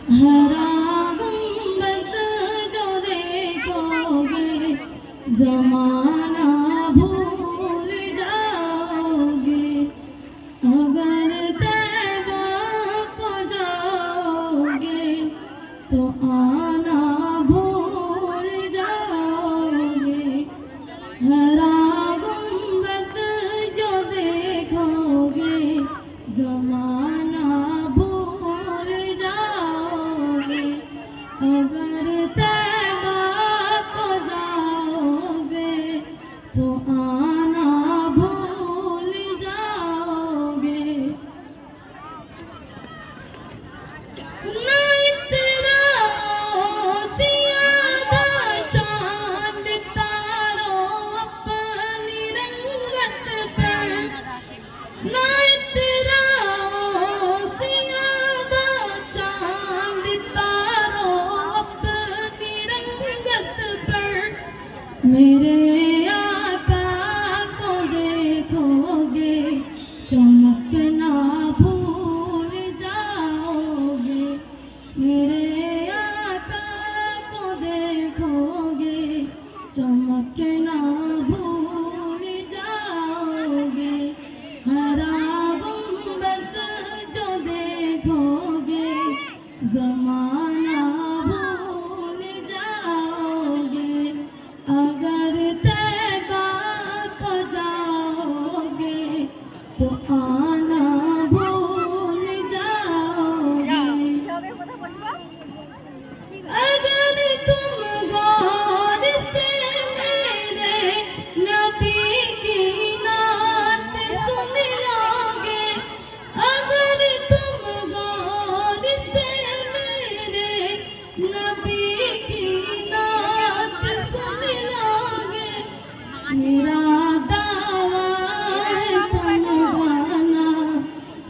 हरा गुंबद जो देखोगे जमाना भूल जाओगे। अगर तैबा को जाओगे तो आना भूल जाओगे। हरा गुंबद जो देखोगे जमाना भूल जाओगे। अगर तैबा को जाओगे तो आना भूल जाओगे। नहीं तेरा सियादा चांद तारों अपनी रंगत पर, नहीं तेरा सियादा चांद तारों अपनी रंगत पर। मेरे आका को देखोगे चमकना भूल जाओगे। मेरे आका को देखोगे चमकना भूल जाओगे। हरा गुंबद जो देखोगे जमाना भूल जाओगे। अगर तैबा को जाओगे तो आना भूल जाओगे। अगर तुम गौर से मेरे नबी की नात सुन लोगे, अगर तुम गौर से मेरे नबी की नात सुन लोगे। मेरा दावा है तुम गाना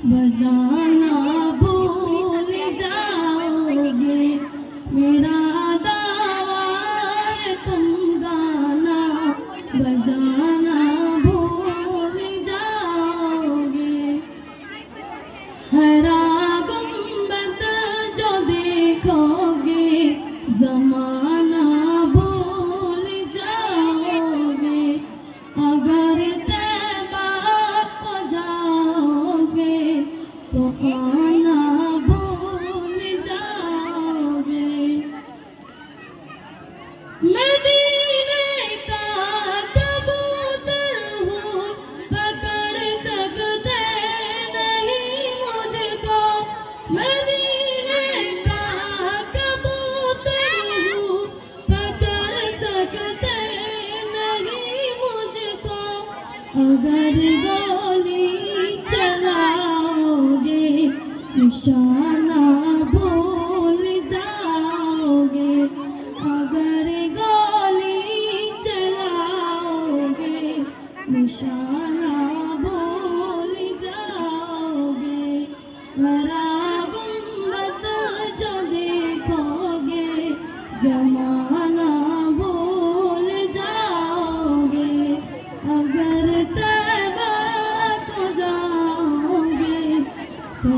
बजाना भूल जाओगे। मेरा दावा है तुम गाना बजाना भूल जाओगे। हरा गुंबद जो देखोगे जमाना भूल जाओगे। अगर तैबा को जाओगे तो आना भूल जाओगे। मदीने का कबूतर हूँ पकड़ सकते नहीं मुझको। मदीने का कबूतर हूँ पकड़ सकते नहीं मुझको। अगर गोली चलाओगे निशाना भूल जाओगे। अगर गोली चलाओगे निशाना भूल जाओगे। हरा गुंबद जो देखोगे जमाना भूल जाओगे। अगर तैबा को जाओगे तो